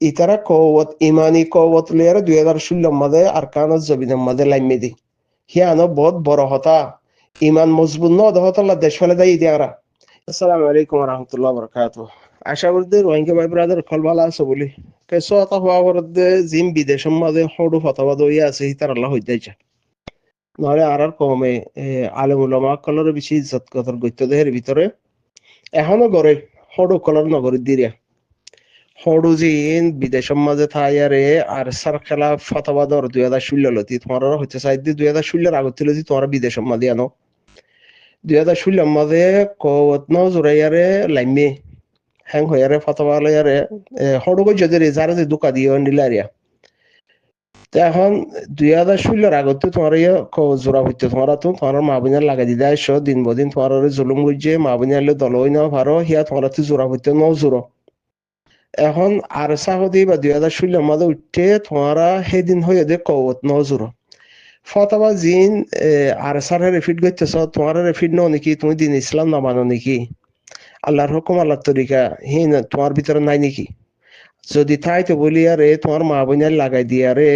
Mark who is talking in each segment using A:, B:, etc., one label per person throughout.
A: ইতারা কওয়াত ইমানি কওয়াত লিয়ার 2016 মধ্যে আরকানুজ জবিনের মধ্যে লাইমেদি হিয়ানো বহুত বড় হতা ইমান মজবুত ন দহতলা দেশ ফেলে দেয় দিয়ারা। আসসালামু আলাইকুম ওয়া রাহমাতুল্লাহি ওয়া বারাকাতুহু। আশা করি রোহিঙ্গা ভাই ব্রাদার কল ভালো আছে বলি কেসো আতা হওয়া বরদে জিম বিদেশের মধ্যে হড়ু ফতাবাদ হইয়া আছে হিতার আল্লাহ হইতাইছে নহলে আর কমে আলেম উলামা কলর বেশি ইজ্জত কদর গইতে দেহের ভিতরে এখনো গড়ে হড়ু কলর নগরী দিরিয়া হড়ু জিন বিদেশের মাঝে থাইয়ারে আর সার খেলা ফতাবাদর 2016 লতি তোমার হচ্ছে সাইড 2016 আগত লতি তোমার বিদেশের মাঝে আনো 2016 মাঝে কত ন জোরাইয়ারে লাইমে হ্যাং হইয়ারে ফতোয়া লইয়ারে হড়ু গো যদি যারা যে দুকা দিয়ে নিলারিয়া এখন 2016 আগতে তোমার জোড়া হইতে তোমার মা বোনের লাগাই দিদা এসো দিন বদিন তোমার জুলুম গুজে মা বোনের দল হই না পারো হিয়া তোমার জোড়া হইতে ন জোড়ো এখন আর সাহদি বা 2016 মাঝে উঠতে তোমারা সেদিন হয়ে দে কত ন জোড়ো ফতোয়া জিন আর সারে রেফিট করতেছ তোমার রেফিট ন নাকি তুমি দিন ইসলাম না মানো নাকি আল্লাহর হুকুম আল্লাহর তরিকা হি তোমার ভিতরে নাই নাকি যদি তাই তো বলি আরে তোমার মা বোনের লাগাই দিয়ে আরে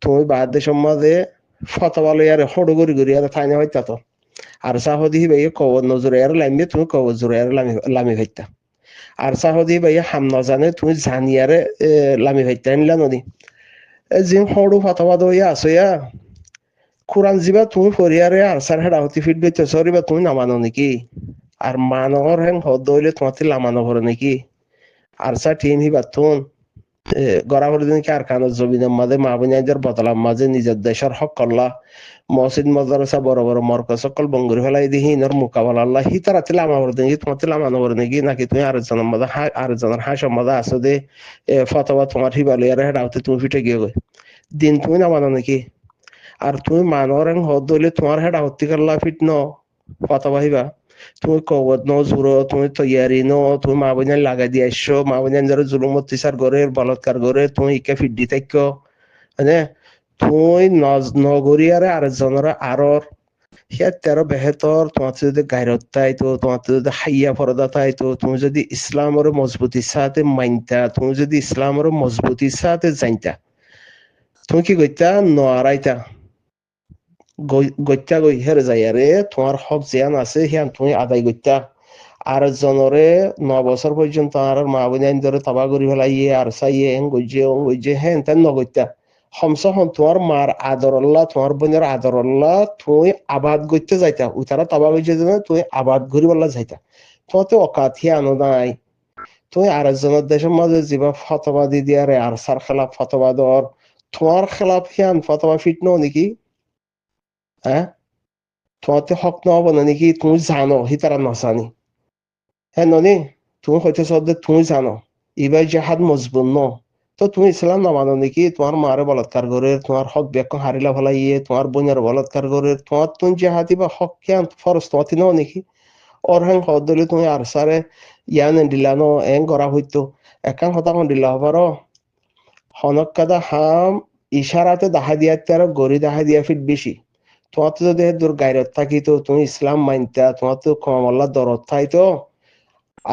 A: তুমি বাদ দেশের মাঝে ফতোয়া লই আরে হড়ো গড়ি গড়ি আরে থাই না হইতা তো আর সাহদি ভাই কবর নজরে আর লাইমে তুমি কবর জোরে আর লামি ভাইতা আর সাহদি ভাই হাম না জানে তুমি জানি আরে লামি ভাইতা আনলা নদী যে হড়ো ফতোয়া দইয়া আছো ইয়া কোরআন জিবা তুমি ফরিয়ারে আর সার হেডা হতি ফিট গইতে সরিবা তুমি না মানো নাকি আর মানবর হ্যাং হদ হইলে তোমার লামানো ভরে নাকি আর সা টিম হি বাতুন গড়াবর দিন কি আর কানো জমিনের মাঝে মা বোনাইদের বদলাম মাঝে নিজের দেশের হক করলা মসজিদ মাদ্রাসা বড় বড় মরকজ সকল বঙ্গুরি ফেলাই দিহি ইনর মোকাবেলা আল্লাহ হি তারা তিলা আমার দিন তোমার লামানো ভরে নাকি নাকি তুমি আরেকজনের মাঝে আরেকজনের হাসের মাঝে আসো দে ফতোয়া তোমার হিবালি আর হেডা হতে তুমি ফিটে গিয়ে গই দিন তুমি না মানো নাকি আর তুমি মানর হ্যাং হদ হইলে তোমার হেডা হত্তি করলা ফিট ন ফতোয়া হিবা তুমি কবত ন জুরো তুমি তৈয়ারি ন তুমি মা বোনের লাগাই দিয়ে আসছো মা বোনের যারা জুলুম অত্যাচার করে বলৎকার করে তুমি ইকে ফিট দি থাক মানে তুই নগরিয়ারে আরেকজনের আরর সে তেরো বেহেতর তোমার যদি গায়রত তাইতো তোমার যদি হাইয়া ফরদা তাইতো তুমি যদি ইসলামের মজবুতির সাথে মানতা তুমি যদি ইসলামের মজবুতির সাথে জানতা তুমি কি কইতা নয়ারাইতা গত্যা গই হেরে যাই আরে তোমার হক জিয়ান আছে হিয়ান তুমি আদায় গত্যা আর জনরে 9 বছর পর্যন্ত আর মা বোন ধরে তাবা করি ফেলাইয়ে আর চাইয়ে এং গজ্জে হ্যাঁ তেন নগত্যা হমস হন তোমার মার আদরল্লাহ তোমার বোনের আদরল্লাহ তুমি আবাদ গত্যে যাইতা উতারা তাবা গজ্জে তুমি আবাদ ঘুরি বললা যাইতা তোমার তো অকাত হিয়ানো নাই তুমি আরেকজনের দেশের মাঝে যিবা ফতোয়া দি দিয়ারে আর সার খেলাফ ফতোয়া দর তোমার খেলাফ হিয়ান ফতোয়া ফিট ন নাকি হ্যাঁ তোমার তো হক নহব না নাকি তুমি জানো হি তারা নজানি হ্যাঁ ননি তুমি হয়তো সদ্য তুমি জানো এবার জাহাদ মজবুত ন তো তুমি ইসলাম না মানো নাকি তোমার মারে বলৎকার করে তোমার হক ব্যাখ্যা হারিলা ফেলাইয়ে তোমার বোনের বলৎকার করে তোমার তুমি জাহাদি বা হক কেন ফরজ তোমার ন নাকি ওর হ্যাং হদ দিলে তুমি আর সারে ইয়ান দিলা ন এং করা হইতো একান কথা কোন দিলা হবার হনক কাদা হাম ইশারাতে দেখা দিয়া তার গড়ি দেখা দিয়া ফিট বেশি তোমার তো যদি দূর গায়রত থাকিতো তুমি ইসলাম মানতা তোমার তো কমল্লা দরদ থাইতো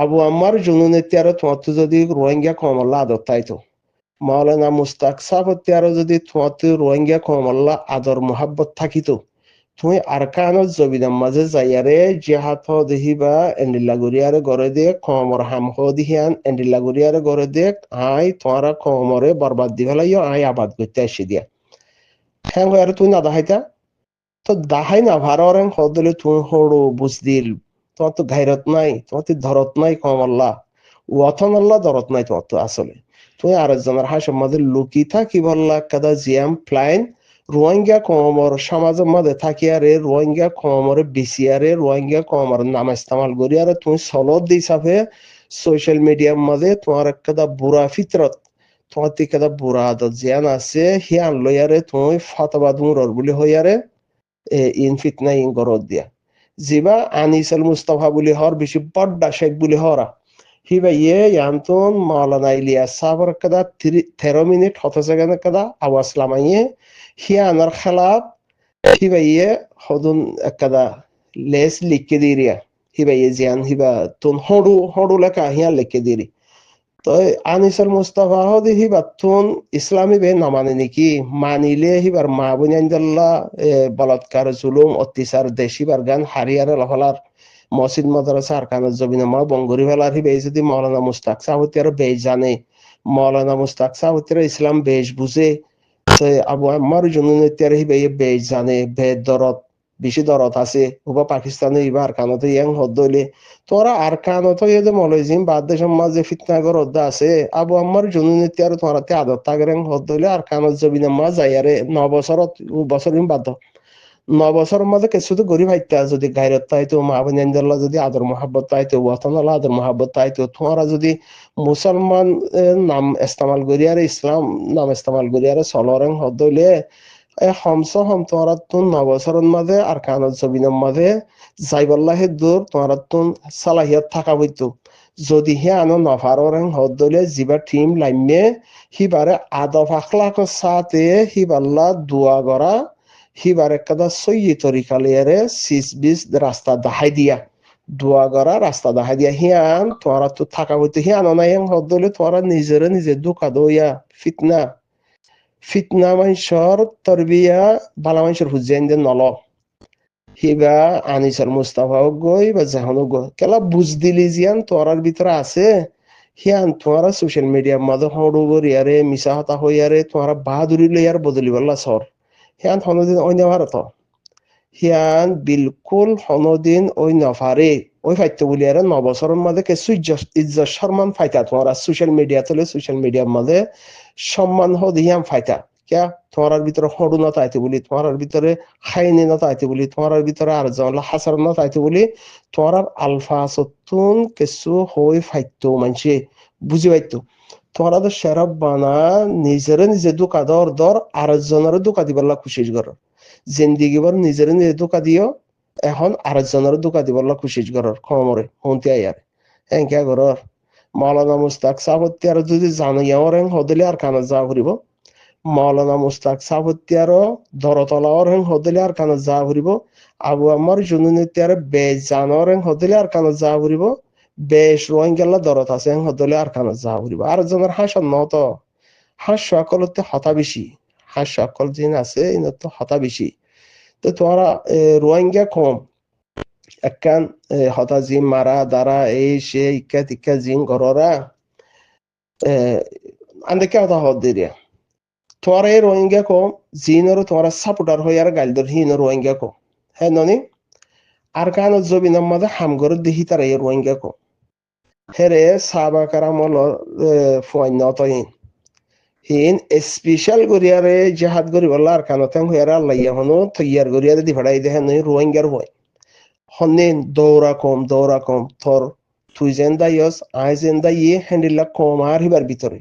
A: আবু আম্মার জুনুনেতে আরো তোমার তো যদি রোহিঙ্গা কমল্লা আদর থাইতো মাওলানা মুস্তাক সাফতে আরো যদি তোমার তো রোহিঙ্গা কমল্লা আদর মোহাব্বত থাকিতো তুমি আরকানত জবিনার মাঝে যাইয়ারে জিহাদ হ দেহিবা এন্ডিল্লা গুরিয়ারে গড়ে দিয়ে কমর হাম হ দিহিয়ান এন্ডিল্লা গুরিয়ারে গড়ে দিয়ে আই তোমারা কমরে বরবাদ দি ফেলাইও আই আবাদ করতে আসি দিয়া হ্যাঁ আর তুই না দাহাইতা তো দাহাই না ভাররেন হদলে তুমি হড়ো বুঝদিল তোমার তো গায়রত নাই তোমার তো ধরত নাই কম আল্লাহ ওয়াথন আল্লাহ ধরত নাই তোমার তো আসলে তুমি আরেকজনের হাসের মাঝে লুকি থাকি বললা কাদা জিয়াম প্লাইন রোহিঙ্গা কমর সমাজের মধ্যে থাকি আরে রোহিঙ্গা কমরে বেশি আরে রোহিঙ্গা কমর নাম ইস্তেমাল করি আরে তুমি সলত দিই সাফে সোশ্যাল মিডিয়ার মাঝে তোমার একটা বুড়া ফিতরত তোমার থেকে একটা বুড়া আদত জিয়ান আছে হিয়ান লইয়ারে তুমি ফতবা দুমরর বলে হইয়ারে ইন ফিতনা ইন গরদ দিয়া জিবা আনিসাল মুস্তাফা বলি হর বেশি বড্ডা শেখ বলি হরা hibaye yantun Maulana İlyas sabar kada 13 minit hota segan kada awas lamaye hiyanar khalaf hibaye hodun kada les likke diriya hibaye ziyan hiba tun hodu laka hiyan likke diri তো আনিসুল মুস্তাফা হদি হিবাতুন ইসলামী বে নামানে নাকি মানিলে হিবার মা বুনিয়ানজাল্লা বলাৎকার জুলুম অত্যাচার দেশিবার গান হারিয়ারে লহলার মসজিদ মাদ্রাসা আরকানের জমিনে মা বঙ্গরি ফেলার হিবে যদি মৌলানা মুস্তাক সাহুতিয়ার বেশ জানে মৌলানা মুস্তাক সাহুতিয়ার ইসলাম বেশ বুঝে তো আবু আম্মার জুনুনিতিয়ার হিবে বেশ জানে বে দরদ বেশি দরদ আছে উবা পাকিস্তানে ইবা আরকানত ইয়াং হদ্দইলে তোরা আরকানত ইয়ে মলজিম বাদ সমাজে ফিতনাগর অদ্দা আছে আবু আম্মার জুনুনিতিয়ার তোরা তে আদত তাগরেং হদ্দইলে আরকানত জবিনে মা যাইয়ারে 9 বছরত বছরিন বাদ 9 বছরের মাঝে কিছু তো গরিব হাইতা যদি গায়রত তাইতো মা বোনেন্দাল্লাহ যদি আদর মহাব্বত তাইতো ওয়াতানাল্লাহ আদর মহাব্বত তাইতো তোমরা যদি মুসলমান নাম ইস্তেমাল করিয়ারে ইসলাম নাম ইস্তেমাল করিয়ারে চলরেং হদলে হমস হম তোমরা তুন 9 বছরের মাঝে আর কানত জবিনের মাঝে যাইবাল্লাহে দূর তোমরা তুন সালাহিয়াত থাকা হইতো যদি হে আনো নফারেং হদলে জিবা টিম লাইমে হিবারে আদব আখলাক সাথে হিবাল্লা দোয়া করা হিবার একটা সই তরিকা লিয়ারে সিস বিস রাস্তা দাহাই দিয়া দোয়া করা রাস্তা দাহাই দিয়া হিয়ান তোরা তো থাকা হইতে হিয়ান নাই হদলে তোরা নিজে দুকা দইয়া ফিতনা ফিতনা মানুষের তরবিয়া বালা মানুষের হুজাইন দেন নল হিবা আনিসুল মুস্তাফা গই বা জাহানো গো কেলা বুঝ দিলি জিয়ান তোরার ভিতরে আছে হিয়ান তোরা সোশ্যাল মিডিয়ার মাঝে হড়ু গরিয়ারে মিশা হতা হইয়ারে তোরা বাহাদুরি লইয়ার বদলি বললা সর হিয়ান হনদিন অন্য ভারত হিয়ান বিলকুল হনদিন ওই নফারে ওই ফাইতে বলি আর 9 বছরের মাঝে কিছু ইজ্জত সম্মান ফাইতা তোমরা সোশ্যাল মিডিয়া তলে সোশ্যাল মিডিয়ার মাঝে সম্মান হদ হিয়ান ফাইতা ক্যা তোমার ভিতরে হড়ু না তাইতে বলি তোমার ভিতরে খাইনি না তাইতে বলি তোমার ভিতরে আর জানলা হাসার না তাইতে বলি তোমার আলফা সত্তুন কিছু হই ফাইতো মানছে বুঝি পাইতো তোমরা তো শেরাব বানা নিজে দোকা দর আরেকজনের দোকা দিবার খুশি কর জিন্দিগি বর নিজে দোকা দিও এখন আরেকজনের দোকা দিবার খুশি কর খমরে হন্তি আয়ার এনকা কর মৌলানা মুস্তাক সাবতিয়ার যদি জানিয়াও রেং হদলে আর কানা যা ঘুরিব মৌলানা মুস্তাক সাবতিয়ার দরতলাও রেং হদলে আর কানা যা ঘুরিব আবু আমার জুনুনিতিয়ার বেজ জানো রেং হদলে আর কানা যা ঘুরিব বেশ রোহিঙ্গাল্লা দরত আছে হদলে আর কানা যা ঘুরিব আর জনের হাসন নত হাস সকলতে হতা বেশি হাস সকল জিন আছে ইনত হতা বেশি তো তোমরা রোহিঙ্গা কম একখান হতা জিম মারা দ্বারা এই সে ইক্কা জিন গররা আন্দে কে হতা হদ দিয়া তোমরা এই রোহিঙ্গা কম জিনর তোমরা সাপোর্টার হই আর গাইলদর হিন রোহিঙ্গা কম হ্যাঁ ননি আর কান জবিনার মাঝে হামগর দিহি তারা এই রোহিঙ্গা কম হেরে সাবা কারামল ফুয়াইনত হিন স্পেশাল গরিয়ারে জাহাদ গরি বললা আর কানতেন হইয়ারা আল্লাহ হনো তৈয়ার গরিয়ারে দি ভাড়াই দেখেন নই রোহিঙ্গার হয় হন্নেন দৌড়া কম থর তুই যেন দাইয়স আই যেন দাইয়ে হ্যান্ডিল্লা কম আর হিবার ভিতরে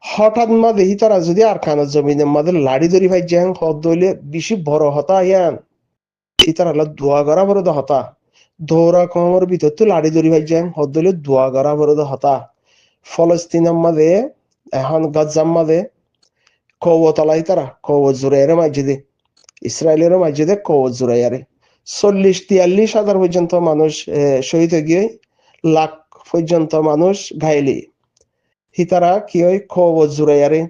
A: হঠাৎ মা দেখি তারা যদি আর কানের জমিনের মাঝে লাড়ি ধরি ভাই যেন হদ দইলে বেশি বড় হতা ইয়ান ইতার আল্লাহ দোয়া করা বড় হতা দৌড়া কমের ভিতর তো লাড়ি ধরি ভাই যেন হদ দইলে দোয়া করা বড় হতা ফলস্তিনের মাঝে এখন গাজ্জার মাঝে কৌয় তলাই তারা কৌয় জোরাইয়ের মসজিদে ইসরায়েলের মসজিদে কৌয় জোরাইয়ারে 40-43 হাজার পর্যন্ত মানুষ শহীদ হয়ে গিয়ে লাখ পর্যন্ত মানুষ ঘাইলি হিতারা কি হয় কৌয় জোরাইয়ারে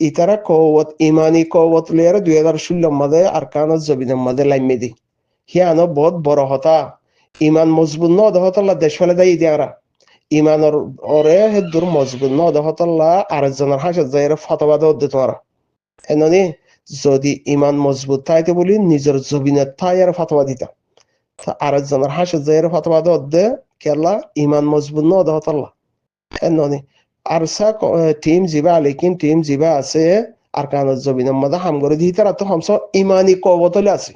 A: ইতারা কৌয়ত ইমানি কৌয়ত লিয়ারে 2016 মাঝে আর কানত জবিনের মাঝে লাইমে দি হিয়ানো বহুত বড় হতা ইমান মজবুত ন দহতল্লা দেশ ফেলে দেয় দিয়ারা ইমানর ওরে হেদুর মজবুত ন দহতল্লা আরেকজনের হাসত যায় ফতোয়া দে তোমরা এননি যদি ইমান মজবুত তাইতে বলি নিজের জবিনের ঠাই আর ফতোয়া দিতা আরেকজনের হাসত যায় ফতোয়া দে কেলা ইমান মজবুত ন দহতল্লা এননি আর সা টিম জিবা লেকিন টিম জিবা আছে আর কানত জবিনের মধ্যে হাম করে দিই তারা তো হামস ইমানি কবতলে আছে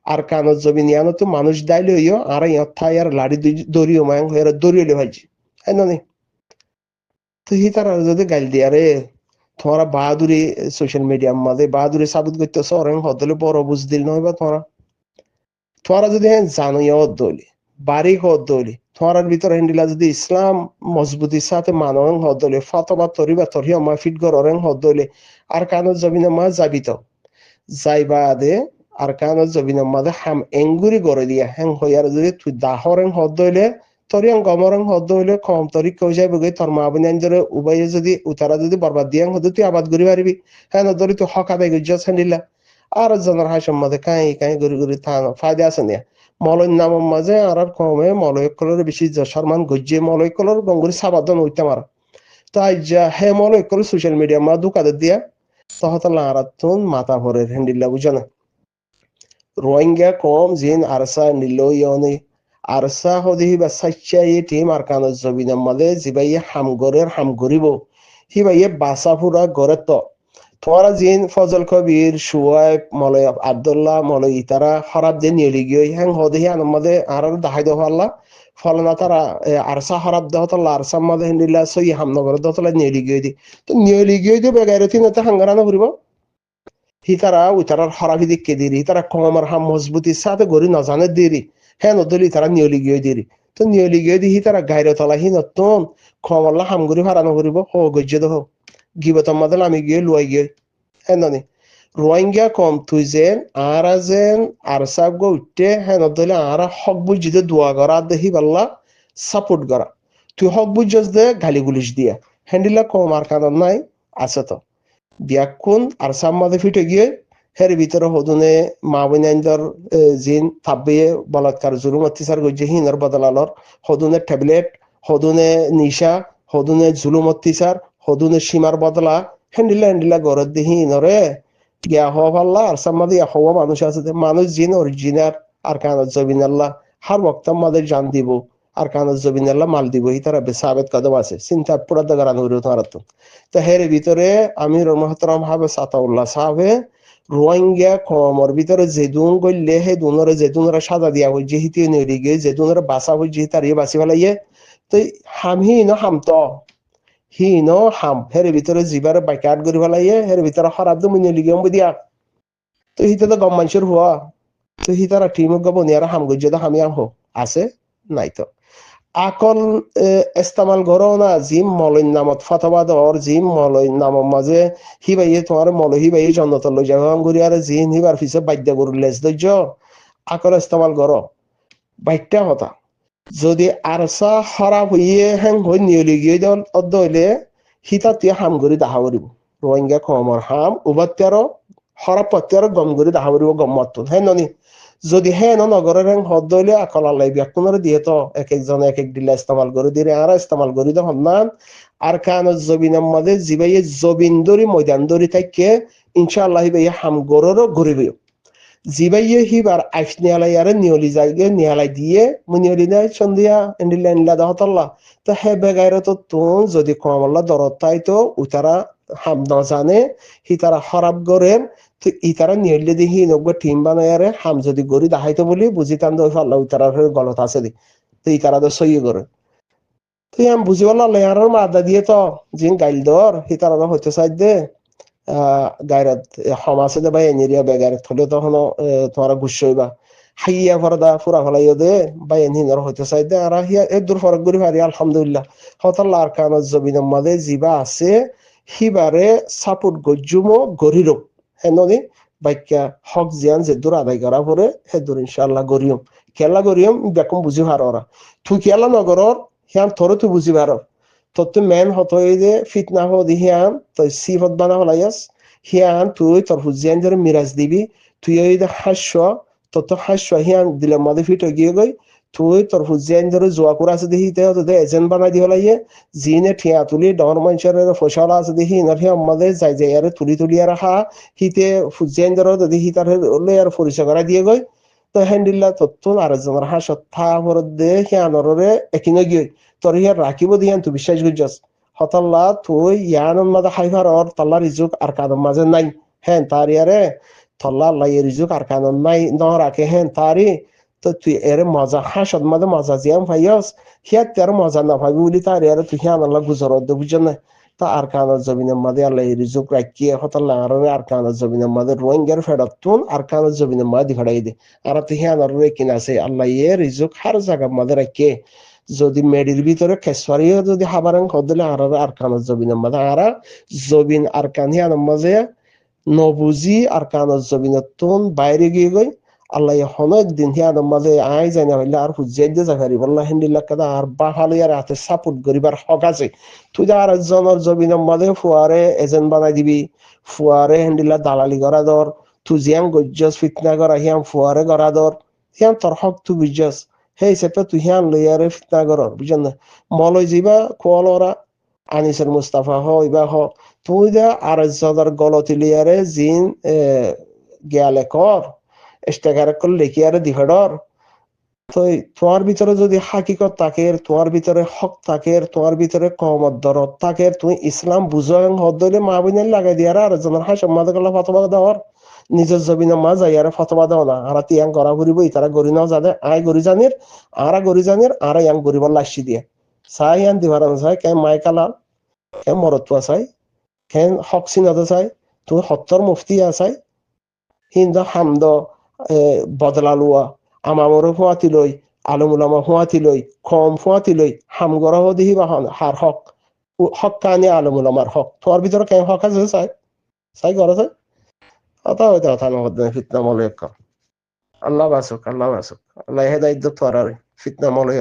A: আর কানত জবিন ইয়ানো তো মানুষ দাইলে হইও আর ঠাই আর লাড়ি দড়িও মায়াং হয়ে দড়িয়ে ভাইছি এননি তো হি তারা যদি গাইল দিয়া রে তোমরা বাহাদুরি সোশ্যাল মিডিয়ার মাঝে বাহাদুরি সাবিত করতেছ অরেং হদলে বড় বুঝ দিল নয় বা তোমরা যদি হ্যাঁ জানো দলি বাড়ি হদলি তোমার ভিতরে হিন্দিলা যদি ইসলাম মজবুতির সাথে মানন হদলি ফতবা তরিবা তরিয়া মা ফিট গররেন হদলি আর কানো জমিনে মা যাবিত যাইবা দে আর কানো জমিনে মাদে হাম এঙ্গুরি গড়ে দিয়া হেং হইয়ার যদি তুই দাহরেন হদলে তরিয়াং গমরং হদলে কম তরি কেউ যাইব গই তোর মা বনি আঞ্জরে উবাইয়ে যদি উতারা যদি বরবাদ দিয়াং হদ তুই আবাদ করি পারিবি হ্যাঁ নদরি তুই হক আদায় গজ্জাস হিন্দিলা আর জনের হাসম মাদে কাই কাই গরি গরি থানো ফায়দা আছে নিয়া মলয় নামের মাঝে আর কমে মলয় কলর বেশি শর্মান গজ্জে মলয় কলর গঙ্গুরি সাবাদন হইতে মারা তাই যা হে মলয় কলর সোশ্যাল মিডিয়া মা দুকাদের দিয়া তহতলা আরাতুন মাথা ভরে হ্যান্ডিল্লা বুঝানা রোহিঙ্গা কম জিন আরসা নিলয়নি আরসা হদি বা সাচ্চা ই টিম আর কান জবিনার মাঝে জিবাইয়ে হামগরের হামগরিব হিবাইয়ে বাসা ফুরা গড়ে তো তোমারা জিন ফজল কবির সুয়াইব মলয় আব্দুল্লাহ মলয় ইতারা হরাব দিয়ে নিয়ে গিয়ে হ্যাং হদেহি আনমাদে আর দাহাই দহ আল্লাহ ফলনা তারা আরসা হরাব দহতল্লা আরসা মাদে হিন্দিল্লা সই হামনগর দহতলা নিয়ে গিয়ে দি তো নিয়ে গিয়ে দিয়ে বেগাইরতি নেতা হাঙ্গারানো করিব হিতারা উতারার হরাবি দিকে দিরি তারা কমর হাম মজবুতির সাথে গড়ি নজানে দিরি হ্যাঁ নদলি তারা নিয়ে গিয়ে দিরি তো নিয়ে গিয়ে দি হিতারা গাইরে তলা হি নতুন কমরলা হামগুড়ি হারানো করিব হো গজ্জে দহ গিবতম মাদল আমি গিয়ে লুয়াই গিয়ে হেননি রোহিঙ্গা কম তুই যেন আর সাব গো উঠতে হেন দলে আর হক বুঝিতে দোয়া করা দেখি পাল্লা সাপোর্ট করা তুই হক বুঝছস দে গালি গুলিশ দিয়া হ্যান্ডিলা কম আর কারণ নাই আছে তো বিয়াকুন আর সাম মাদে ফিটে গিয়ে হের ভিতরে হদুনে মা বইনাইন্দর জিন থাবিয়ে বলাৎকার জুলুম অত্যাচার গজ্জে হিনর বদলালর হদুনে ট্যাবলেট হদুনে নিশা হদুনে জুলুম অত্যাচার হদুনে সীমার বদলা হ্যান্ডিলা গরত দিহি নরে গিয়া হওয়া পাল্লা আর সাম্মাদি হওয়া মানুষ আছে মানুষ জিন অরিজিনাল আর কানত জবিন আল্লাহ হার বক্তাম মাদের জান দিব আর কানত জবিন আল্লাহ মাল দিব ই তারা বেসাবেত কদম আছে চিন্তা পুরা দাগারান হইল তারা তো হের ভিতরে আমির মহতরম হাবে সাতাউল্লাহ সাহেবে রোহিঙ্গা কমর ভিতরে যেদুন গইলে হে দুনরে যেদুনরে সাজা দিয়া হই যে হিতে নইরি গে যেদুনরে বাসা হই যে তার বাসি ফেলাইয়ে তো হামহি ন হামতো হি ন হাম হের ভিতরে জিবার বাইকাট করি ফেলাইয়ে হের ভিতরে খারাপ দম লিগিয়ম দিয়া তো হিতে তো গম মানুষের হওয়া তো হি তারা টিম গবনিয়ারা হাম গজ্জে তো হামি আম হো আছে নাই তো আকল ইস্তেমাল করো না জিম মলয় নামত ফতবা দর জিম মলয় নামর মাঝে হিবাইয়ে তোমার মলয় হিবাইয়ে জন্নত লই যাও ঘুরি আর জিম হিবার পিছে বাধ্য করু লেজ ধৈর্য আকল ইস্তেমাল করো বাইকটা হতা যদি আরসা খারাপ হইয়ে হ্যাং হই নিয়লি গিয়ে অদ্দইলে হিতা তুই হাম করি দাহা করিব রোহিঙ্গা কমর হাম উবাত্যার খারাপ পত্যার গম করি দাহা করিব গম মত হ্যাঁ ননি যদি হ্যাঁ নগরের হ্যাং হদ্দইলে আকল আল্লাহ ব্যাকুণরে দিয়ে তো এক একজন এক এক দিলা ইস্তেমাল করে দিয়ে আর ইস্তেমাল করি তো হন্নান আর কান জবিনের মাঝে জিবাইয়ে জবিন দরি ময়দান দরি থাকে ইনশাআল্লাহ হিবাইয়ে হাম গররও ঘুরিব জিবাইয়ে হিবার আইফ নিয়ালাই আর নিয়লি যাইগে নিয়ালাই দিয়ে মুনিয়লি নাই সন্ধিয়া এন্ডিলা এন্ডিলা দহতল্লা তো হে বেগাইর তো তুন যদি কমল্লা দরদ তাই তো উতারা হাম ন জানে হি তারা খারাপ করেন তো ইতারা নিয়লি দি হি নব্বই টিম বানায়ারে হাম যদি গড়ি দাহাইতো বলি বুঝি তান দই ফাল্লা উতারার গলত আছে দি তো ইতারা তো সই করে তো আমি বুঝি বললাম আর মাদা দিয়ে তো জিন গাইল দর হি তারা হইতে চাই দে গায়রাত সমাজে দে বা এনিরিয়া বেগায়রাত হলে তখন তোমার গুছইবা হাইয়া ফরদা ফুরা ফলাইও দে বা এনিনর হইতে চাই দে আর হিয়া এ দূর ফরক করি পারি আলহামদুলিল্লাহ হতাল্লা আর কানত জবিনের মাঝে জিবা আছে হিবারে সাপোর্ট গজ্জুমো গরিরো হেননি বাইকা হক জিয়ান যে দূর আদায় করা পরে হে দূর ইনশাআল্লাহ গরিয়ম খেলা গরিয়ম বেকম বুঝি ভার ওরা তুই খেলা নগরর হিয়ান তোর তুই বুঝি ভার তোর মেন হত যে ফিতনা হদি হিয়ান তো সিফত বানা হলাইয়াস হিয়ান তুই তোর হুজিয়ান ধরে মিরাজ দিবি তুই ওই যে হাস্য তোর তো হাস্য হিয়ান দিলে মাদে ফিট গিয়ে গই তুই তোর হুজিয়ান ধরে জোয়া করে আছে দেখি তোদের এজেন্ট বানাই দি হলাইয়ে জিনে ঠিয়া তুলি ডর মানুষের ফসলা আছে দেখি ইনার হিয়া আমাদের যাই যাই আর তুলি আর রাখা হিতে হুজিয়ান ধরে যদি হি তার আর পরিচয় করা দিয়ে গই তো হ্যান্ডিল্লা তত্তুন আর একজনের হাসত থা ভরত দে হিয়ানরে একিনে গিয়ে তোর ইয়ার রাখিব দিয়ান তুই বিশ্বাস করছস হতাল্লা তুই ইয়ান মাঝে হাইফার ওর তাল্লা রিজুক আর কাদম মাঝে নাই হ্যাঁ তার ইয়ারে তল্লা আল্লাহ রিজুক আর কাদম নাই ন রাখে হ্যাঁ তারি তো তুই এর মজা হাসত মাঝে মজা জিয়াম ভাইয়স হিয়া তার মজা না ভাবি বলি তার ইয়ারে তুই হিয়ান আল্লাহ গুজর বুঝছ না তা আরকানের জমিনের মাঝে আল্লাহ রিজুক রাখিয়ে হতাল্লাহ আরবে আরকানের জমিনের মাঝে রোহিঙ্গার ফেরতুন আরকানের জমিনের মাঝে ফেরাই দে আর তিহিয়ান আর কিনা আছে আল্লাহ ইয়ে রিজুক হার জায়গার মাঝে রাখিয়ে যদি মেডির ভিতরে খেসওয়ারিও যদি হাবারাং হদিলে আর আরকানের জমিনের মাঝে আর জবিন আরকান হিয়ানের মাঝে নবুজি আরকানের জমিনের তুন বাইরে গিয়ে গই আল্লাহ হন একদিন হিয়ানের মাঝে আই যায় না হইলে আর হুজাই দিয়ে জাগারি বললা হিন্দিল্লা কাদা আর বাহালি আর হাতে সাপোর্ট করিবার হক আছে তুই আর একজনের জমিনের মাঝে ফুয়ারে এজেন্ট বানাই দিবি ফুয়ারে হিন্দিল্লা দালালি করা দর তুই জিয়াম গজ্জস ফিতনা করা হিয়াম ফুয়ারে করা দর হিয়াম তোর হক তুই বুঝছস সেই হিসেবে তুই হিয়ান লইয়ারে ফিতনা কর বুঝছেন না মলই যাইবা কোয়াল ওরা আনিসের মুস্তাফা হইবা হ তুই দে আর একজনের গলতি লিয়ারে জিন গেলে কর ইস্তেগারে করলে কি আরে দিফেডর তো তোমার ভিতরে যদি হাকিকত থাকে তোমার ভিতরে হক থাকে তোমার ভিতরে কমত দরদ থাকে তুমি ইসলাম বুঝো এবং হদ্দলে মা বোনের লাগাই দিয়ে আর একজনের হাসম মাঝে গেলে ফতবা দেওয়ার নিজের জমিনে মা যাই আর ফতবা দেও না আর তিয়াং গড়া ঘুরিব তারা গড়ি নাও যাদের আয় গড়ি জানির আর ইয়াং গরিবার লাসি দিয়ে চাই ইয়ান দিবার চাই কে মাইকালাল কে মরতুয়া চাই কে হক চিনাতে চাই তুমি সত্তর মুফতি আছাই হিন্দা হামদ বদলা লোৱা আমামৰো ফুৱাতি লৈ আলমুলামা ফুৱাতি লৈ কম ফুৱাতি লৈ হামগৰহ দিহি বাহন হার হক হক কানি আলমুলামার হক তোমার ভিতরে কেন হক আছে চাই ঘর আছে অত হইতে কথা নহদ ফিতনা মলয় আল্লাহ বাসুক আল্লাহ হেদায়ত তোর ফিতনা মলয়